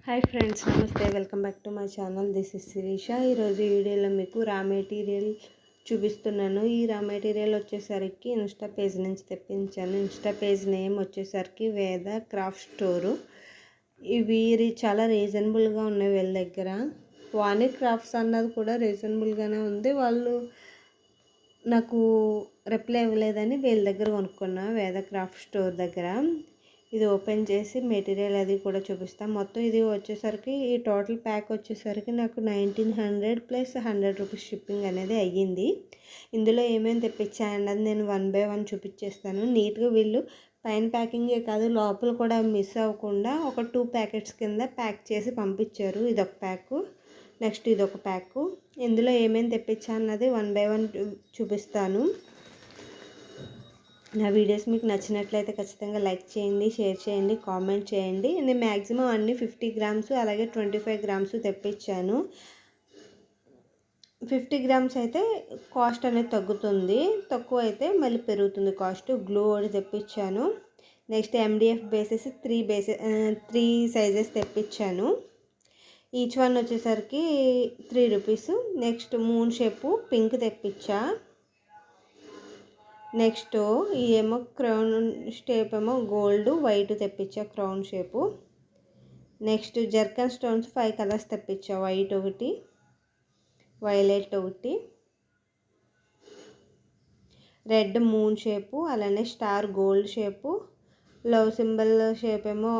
Hi friends, నమస్తే. Welcome back to my channel. This is Shirisha. ఈరోజు వీడియోలో మీకు రా మెటీరియల్ చూపిస్తున్నాను. ఈ రా మెటీరియల్ వచ్చేసరికి ఇన్స్టా పేజ్ నుంచి తెప్పించాను. ఇన్స్టా పేజ్ నేమ్ వచ్చేసరికి వేద క్రాఫ్ట్ స్టోరు. ఇవి చాలా రీజనబుల్గా ఉన్నాయి వీళ్ళ దగ్గర. వాణి క్రాఫ్ట్స్ అన్నది కూడా రీజనబుల్గానే ఉంది. వాళ్ళు నాకు రిప్లై ఇవ్వలేదని వీళ్ళ దగ్గర కొనుక్కున్నా, వేద క్రాఫ్ట్ స్టోర్ దగ్గర. ఇది ఓపెన్ చేసి మెటీరియల్ అది కూడా చూపిస్తాం. మొత్తం ఇది వచ్చేసరికి ఈ టోటల్ ప్యాక్ వచ్చేసరికి నాకు 1900 ప్లస్ 100 రూపీస్ షిప్పింగ్ అనేది అయ్యింది. ఇందులో ఏమేమి తెప్పించాయన్నది నేను 1 బై 1 చూపించేస్తాను. నీట్గా వీళ్ళు పైన ప్యాకింగే కాదు, లోపల కూడా మిస్ అవ్వకుండా ఒక 2 ప్యాకెట్స్ కింద ప్యాక్ చేసి పంపించారు. ఇదొక ప్యాకు, నెక్స్ట్ ఇదొక ప్యాకు. ఇందులో ఏమేమి తెప్పించా అన్నది 1 బై 1 చూపిస్తాను. నా వీడియోస్ మీకు నచ్చినట్లయితే ఖచ్చితంగా లైక్ చేయండి, షేర్ చేయండి, కామెంట్ చేయండి. నేను మ్యాక్సిమం అన్ని 50 గ్రామ్స్ అలాగే 25 గ్రామ్స్ తెప్పించాను. 50 గ్రామ్స్ అయితే కాస్ట్ అనేది తగ్గుతుంది, తక్కువ అయితే మళ్ళీ పెరుగుతుంది కాస్ట్. గ్లూ ఒకటి తెప్పించాను. నెక్స్ట్ MDF బేసెస్ 3 సైజెస్ తెప్పించాను. ఈచ్ వన్ వచ్చేసరికి 3 rupees. Next moon shape pink తెప్పించా. నెక్స్ట్ ఏమో క్రౌన్ షేప్ ఏమో గోల్డ్ వైట్ తెప్పించా, crown shape. Next zircon stones 5 colours తెప్పించా. వైట్ ఒకటి, వైలెట్ ఒకటి, రెడ్ మూన్ షేపు, అలానే star gold shape, love symbol shape ఏమో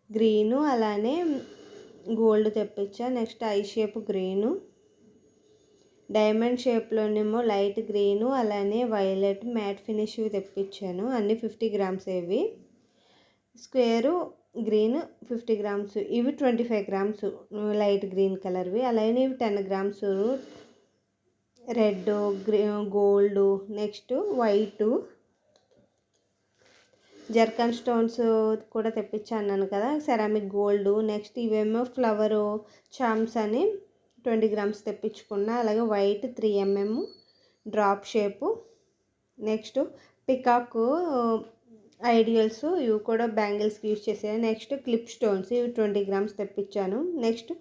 గ్రీను, అలానే గోల్డ్ తెప్పించా. Next eye shape green, diamond షేప్లోనేమో లైట్ గ్రీను, అలానే వైలెట్ మ్యాట్ ఫినిష్ తెప్పించాను. అన్నీ 50 గ్రామ్స్. ఇవి స్క్వేరు గ్రీన్ 50 గ్రామ్స్. ఇవి 25 గ్రామ్స్ లైట్ గ్రీన్ కలర్వి. అలానే ఇవి 10 grams red gold. Next white zircon stones కూడా తెప్పించాను కదా, సెరామిక్ గోల్డ్. నెక్స్ట్ ఇవేమో ఫ్లవరు చామ్స్ అని 20 గ్రామ్స్ తెప్పించుకున్నా. అలాగే white 3 mm drop shape. Next peacock idols, ఇవి కూడా బ్యాంగిల్స్కి యూజ్ చేసాను. నెక్స్ట్ క్లిప్ స్టోన్స్, ఇవి 20 గ్రామ్స్ తెప్పించాను. Next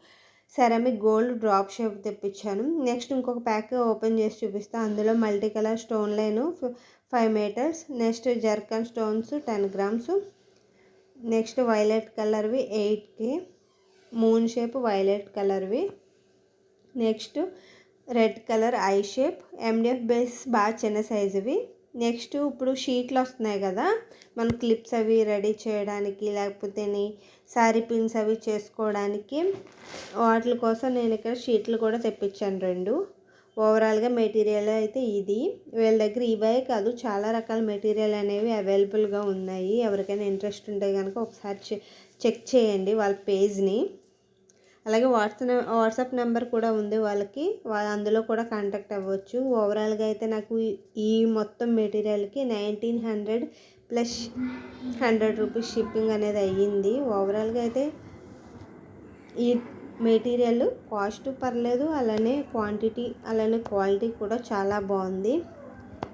ceramic gold drop shape తెప్పించాను. నెక్స్ట్ ఇంకొక ప్యాక్ ఓపెన్ చేసి చూపిస్తాను. అందులో multi colour stone line 5 metres. Next zircon stones 10 grams. Next violet కలర్వి 8K, మూన్ షేప్ వైలెట్ కలర్వి. Next red colour eye shape, MDF base బాగా చిన్న సైజువి. నెక్స్ట్ ఇప్పుడు షీట్లు వస్తున్నాయి కదా, మన క్లిప్స్ అవి రెడీ చేయడానికి, లేకపోతే శారీ పిన్స్ అవి చేసుకోవడానికి, వాటి కోసం నేను ఇక్కడ షీట్లు కూడా తెప్పించాను 2. ఓవరాల్గా మెటీరియల్ అయితే ఇది. వీళ్ళ దగ్గర ఇవే కాదు, చాలా రకాల మెటీరియల్ అనేవి అవైలబుల్గా ఉన్నాయి. ఎవరికైనా ఇంట్రెస్ట్ ఉంటే కనుక ఒకసారి చెక్ చేయండి వాళ్ళ పేజ్ని. అలాగే వాట్సాప్ నెంబర్ కూడా ఉంది వాళ్ళకి, అందులో కూడా కాంటాక్ట్ అవ్వచ్చు. ఓవరాల్గా అయితే నాకు ఈ మొత్తం మెటీరియల్కి 1900 ప్లస్ 100 రూపీస్ షిప్పింగ్ అనేది అయ్యింది. ఓవరాల్గా అయితే ఈ మెటీరియల్ కాస్ట్ పర్లేదు, అలానే క్వాంటిటీ అలానే క్వాలిటీ కూడా చాలా బాగుంది.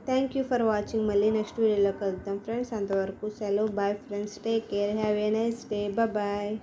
Thank you for watching. మళ్ళీ నెక్స్ట్ వీడియోలో కలుద్దాం ఫ్రెండ్స్. అంతవరకు సెలవు. Bye friends, take care, have a nice day, bye.